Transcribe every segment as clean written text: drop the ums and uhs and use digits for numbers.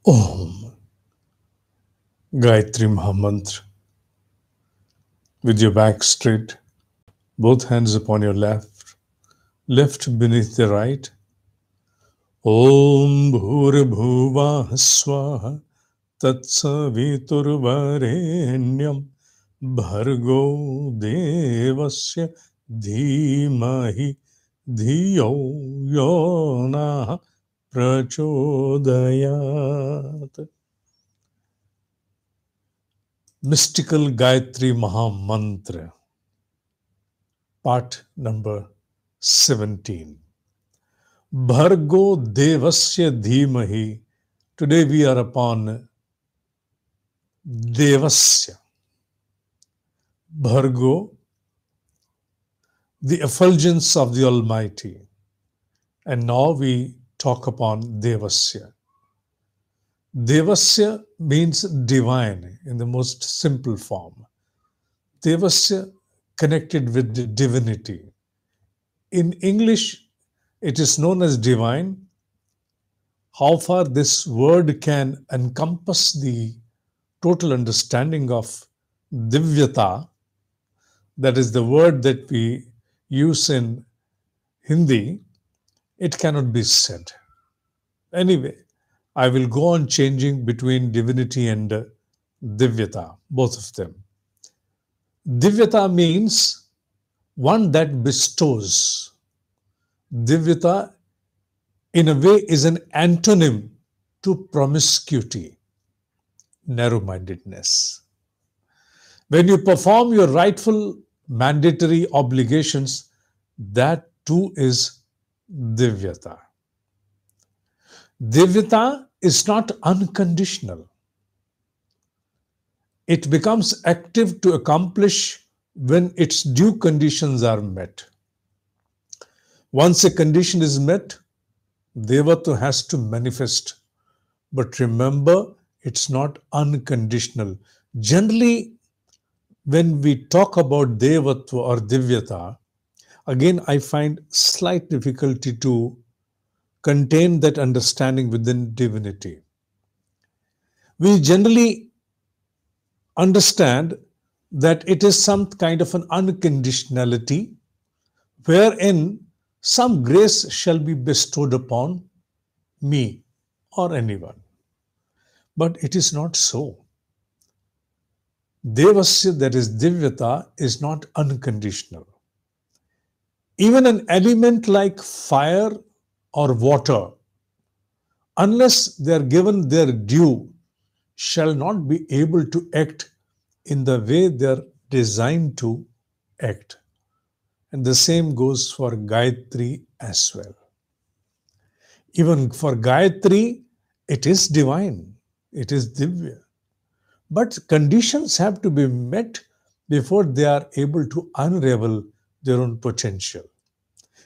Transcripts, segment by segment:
Om. Gayatri Mahamantra. With your back straight, both hands upon your left beneath the right. Om Bhurabhuvah Swaha Tatsaviturvarenyam Bhargo Devasya Dhimahi Dhiyo Yona Prachodayat. Mystical Gayatri Mahamantra, part number 17. Bhargo Devasya Dhimahi. Today we are upon Devasya. Bhargo, the effulgence of the Almighty. And now we talk upon Devasya. Devasya means divine in the most simple form. Devasya connected with the divinity. In English, it is known as divine. How far this word can encompass the total understanding of divyata, that is the word that we use in Hindi, it cannot be said. Anyway, I will go on changing between divinity and divyata, both of them. Divyata means one that bestows. Divyata, in a way, is an antonym to promiscuity, narrow-mindedness. When you perform your rightful mandatory obligations, that too is divyata. Divyata is not unconditional. It becomes active to accomplish when its due conditions are met. Once a condition is met, Devata has to manifest. But remember, it's not unconditional. Generally, when we talk about Devatva or Divyata, again, I find slight difficulty to contain that understanding within divinity. We generally understand that it is some kind of an unconditionality wherein some grace shall be bestowed upon me or anyone. But it is not so. Devasya, that is Divyata, is not unconditional. Even an element like fire or water, unless they are given their due, shall not be able to act in the way they are designed to act. And the same goes for Gayatri as well. Even for Gayatri, it is divine, it is Divya. But conditions have to be met before they are able to unravel their own potential.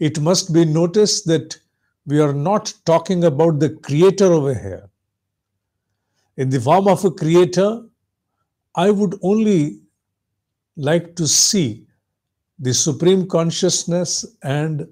It must be noticed that we are not talking about the creator over here. In the form of a creator, I would only like to see the Supreme Consciousness and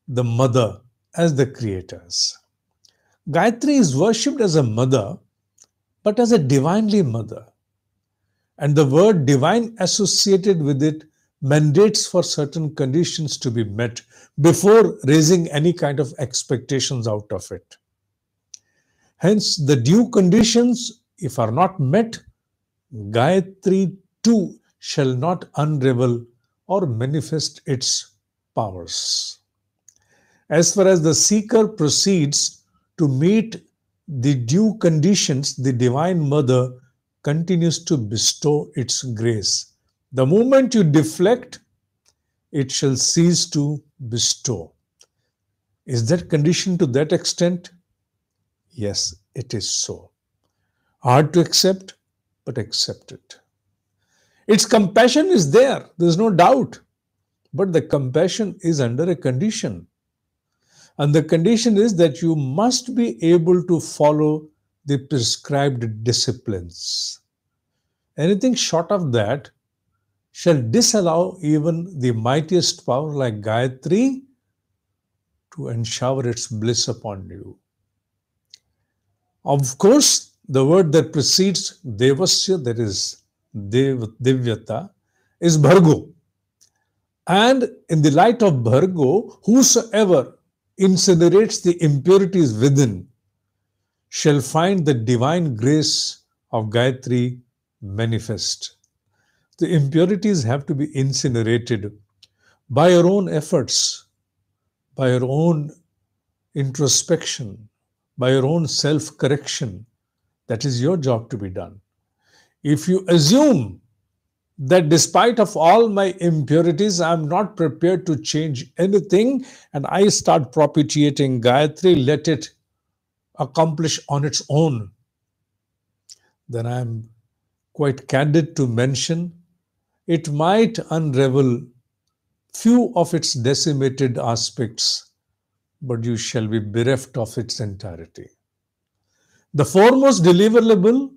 the Mother as the creators. Gayatri is worshipped as a mother, but as a divinely mother. And the word divine associated with it mandates for certain conditions to be met before raising any kind of expectations out of it. Hence, the due conditions, if are not met, Gayatri too shall not unravel or manifest its powers. As far as the seeker proceeds to meet the due conditions, the Divine Mother continues to bestow its grace. The moment you deflect, it shall cease to bestow. Is that conditioned to that extent? Yes, it is so. Hard to accept, but accept it. Its compassion is there, there's no doubt. But the compassion is under a condition. And the condition is that you must be able to follow the prescribed disciplines. Anything short of that shall disallow even the mightiest power like Gayatri to enshower its bliss upon you. Of course, the word that precedes Devasya, that is Divyata, is Bhargo. And in the light of Bhargo, whosoever incinerates the impurities within shall find the divine grace of Gayatri manifest. The impurities have to be incinerated by your own efforts, by your own introspection, by your own self-correction. That is your job to be done. If you assume that despite of all my impurities, I'm not prepared to change anything, and I start propitiating Gayatri, let it accomplish on its own, then I'm quite candid to mention it might unravel few of its decimated aspects, but you shall be bereft of its entirety. The foremost deliverable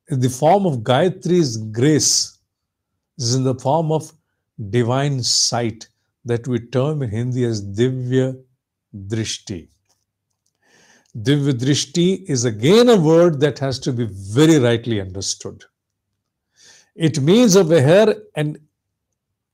is the form of Gayatri's grace. This is in the form of divine sight that we term in Hindi as Divya Drishti. Divya Drishti is again a word that has to be very rightly understood. It means over here an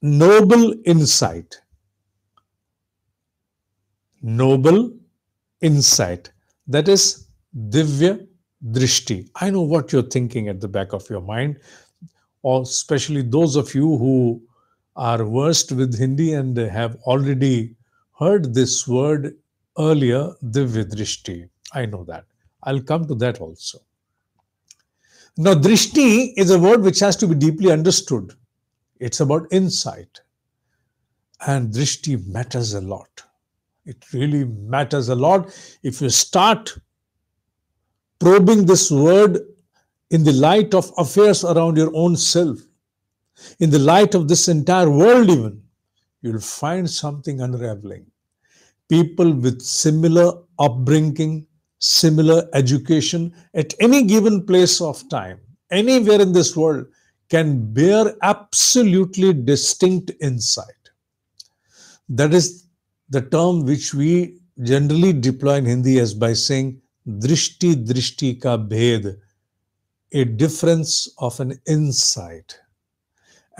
noble insight. Noble insight. That is Divya Drishti. I know what you're thinking at the back of your mind, or especially those of you who are versed with Hindi and have already heard this word earlier, Divya Drishti. I know that. I'll come to that also. Now, Drishti is a word which has to be deeply understood. It's about insight. And Drishti matters a lot. It really matters a lot. If you start probing this word in the light of affairs around your own self, in the light of this entire world even, you'll find something unraveling. People with similar upbringing, similar education at any given place of time, anywhere in this world, can bear absolutely distinct insight. That is the term which we generally deploy in Hindi as by saying drishti drishti ka bhed, a difference of an insight.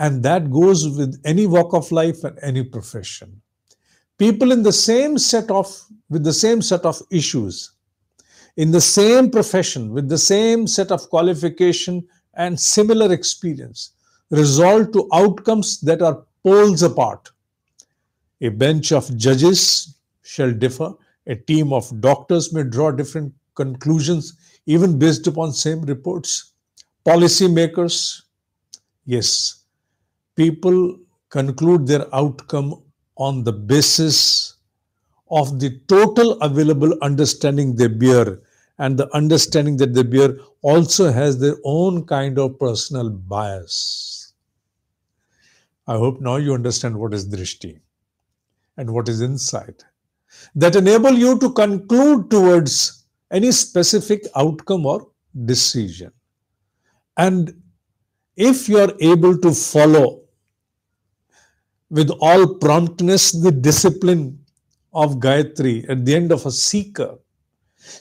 And that goes with any walk of life and any profession. People in the same set of, with the same set of issues, in the same profession, with the same set of qualification and similar experience, resolve to outcomes that are poles apart. A bench of judges shall differ. A team of doctors may draw different conclusions, even based upon same reports. Policy makers, yes, people conclude their outcome on the basis of the total available understanding they bear, and the understanding that they bear also has their own kind of personal bias. I hope now you understand what is drishti and what is insight that enable you to conclude towards any specific outcome or decision. And if you are able to follow with all promptness the discipline of Gayatri at the end of a seeker,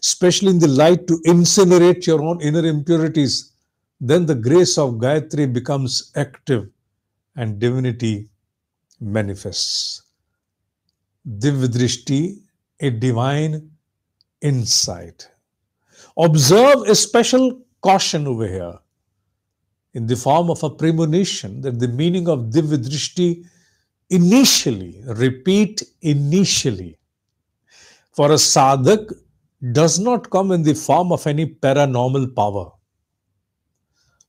especially in the light to incinerate your own inner impurities, then the grace of Gayatri becomes active and divinity manifests. Divyadrishti, a divine insight. Observe a special caution over here in the form of a premonition that the meaning of Divyadrishti initially, repeat initially, for a sadhak does not come in the form of any paranormal power.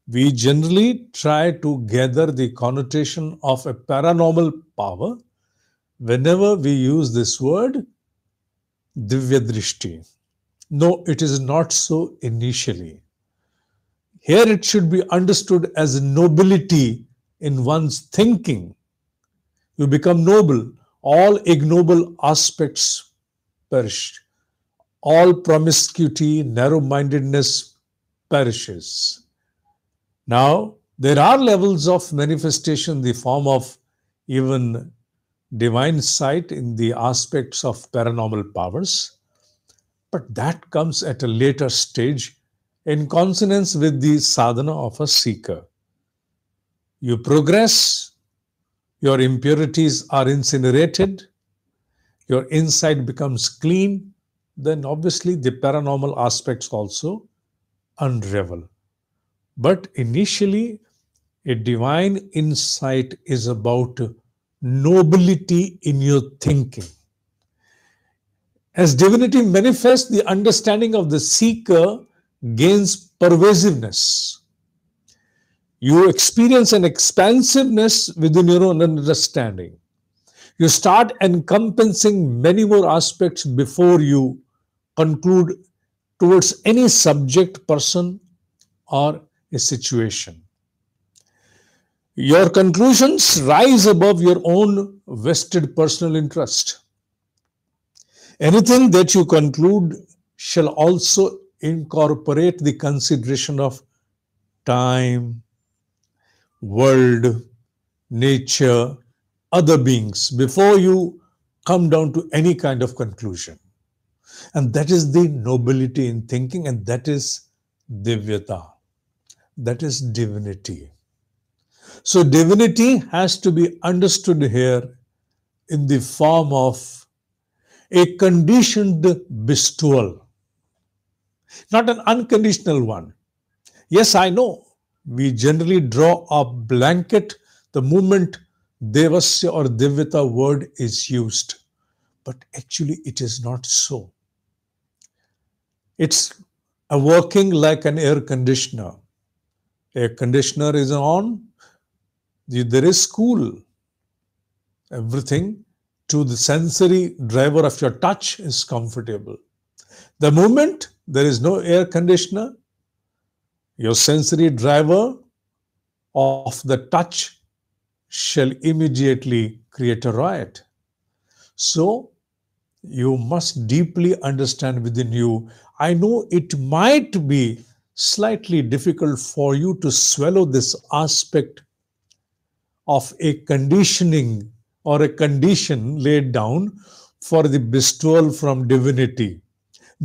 We generally try to gather the connotation of a paranormal power whenever we use this word Divyadrishti. No, it is not so initially. Here it should be understood as nobility in one's thinking. You become noble. All ignoble aspects perish. All promiscuity, narrow-mindedness perishes. Now, there are levels of manifestation in the form of even divine sight in the aspects of paranormal powers. But that comes at a later stage in consonance with the sadhana of a seeker. You progress, your impurities are incinerated, your inside becomes clean, then obviously the paranormal aspects also unravel. But initially, a divine insight is about nobility in your thinking. As divinity manifests, the understanding of the seeker gains pervasiveness. You experience an expansiveness within your own understanding. You start encompassing many more aspects before you conclude towards any subject, person, or a situation. Your conclusions rise above your own vested personal interest. Anything that you conclude shall also incorporate the consideration of time, world, nature, other beings before you come down to any kind of conclusion. And that is the nobility in thinking, and that is divyata. That is divinity. So divinity has to be understood here in the form of a conditioned bestowal, not an unconditional one. Yes, I know we generally draw a blanket the moment devasya or divyata word is used, but actually it is not so. It's a working like an air conditioner. Air conditioner is on, there is cool. Everything to the sensory driver of your touch is comfortable. The moment there is no air conditioner, your sensory driver of the touch shall immediately create a riot. So you must deeply understand within you. I know it might be slightly difficult for you to swallow this aspect of a conditioning or a condition laid down for the bestowal from divinity.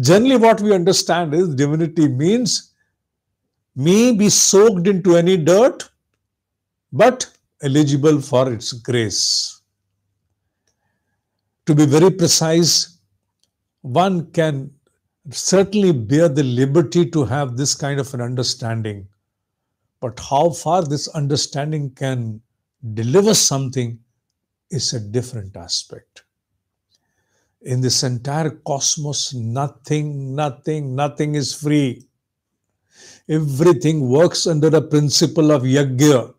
Generally, what we understand is divinity means may be soaked into any dirt, but eligible for its grace. To be very precise, one can certainly bear the liberty to have this kind of an understanding. But how far this understanding can deliver something is a different aspect. In this entire cosmos, nothing is free. Everything works under the principle of yajna.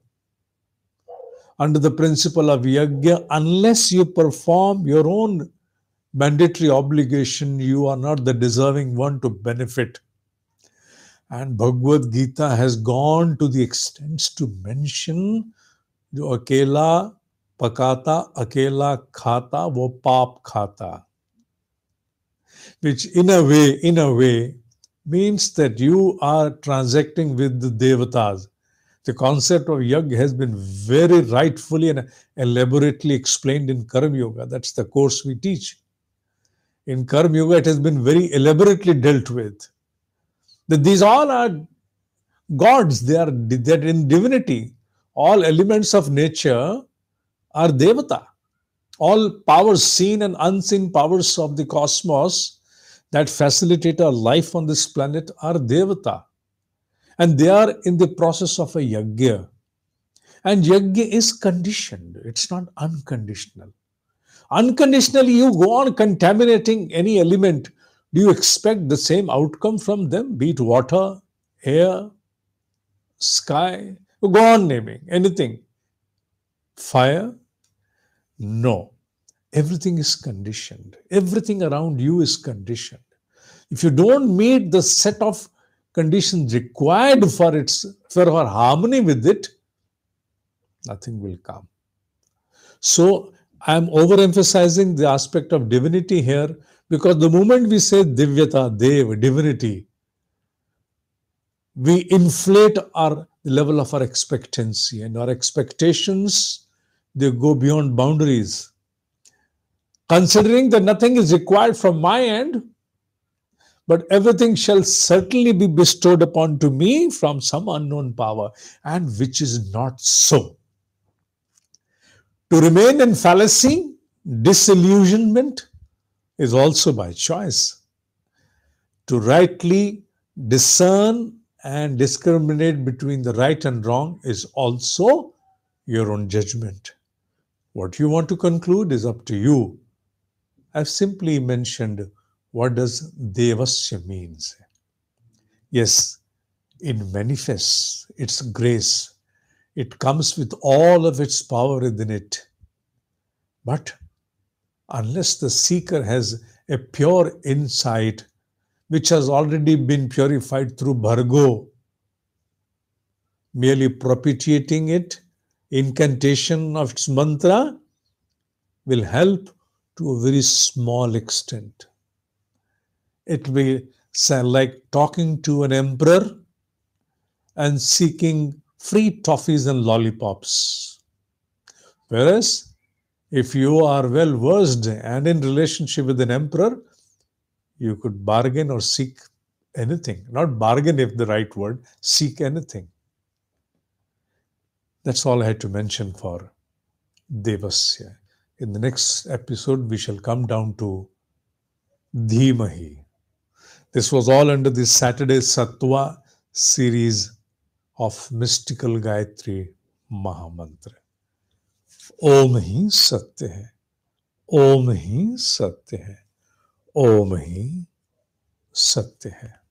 Under the principle of yajna, unless you perform your own mandatory obligation, you are not the deserving one to benefit. And Bhagavad Gita has gone to the extents to mention जो अकेला पकाता अकेला खाता वो पाप खाता, which in a way means that you are transacting with the devatas. The concept of yajna has been very rightfully and elaborately explained in Karma Yoga. That's the course we teach. In Karma Yoga, it has been very elaborately dealt with. That these all are gods, they're in divinity. All elements of nature are devata. All powers, seen and unseen powers of the cosmos that facilitate our life on this planet are devata. And they are in the process of a yajna. And yajna is conditioned. It's not unconditional. Unconditionally, you go on contaminating any element. Do you expect the same outcome from them? Be it water, air, sky, go on naming anything. Fire? No. Everything is conditioned. Everything around you is conditioned. If you don't meet the set of conditions required for harmony with it, nothing will come. So I'm overemphasizing the aspect of divinity here, because the moment we say divyata, dev, divinity, we inflate the level of our expectancy, and our expectations, they go beyond boundaries. Considering that nothing is required from my end, but everything shall certainly be bestowed upon to me from some unknown power, and which is not so. To remain in fallacy, disillusionment, is also by choice. To rightly discern and discriminate between the right and wrong is also your own judgment. What you want to conclude is up to you. I've simply mentioned what does Devasya means. Yes, it manifests its grace. It comes with all of its power within it. But unless the seeker has a pure insight, which has already been purified through Bhargo, merely propitiating it, incantation of its mantra, will help to a very small extent. It will sound like talking to an emperor and seeking free toffees and lollipops. Whereas, if you are well versed and in relationship with an emperor, you could bargain or seek anything. Not bargain if the right word, seek anything. That's all I had to mention for Devasya. In the next episode, we shall come down to Dhimahi. This was all under the Saturday Sattva series of mystical Gayatri Mahamantra. ओम ही सत्य है, ओम ही सत्य है, ओम ही सत्य है.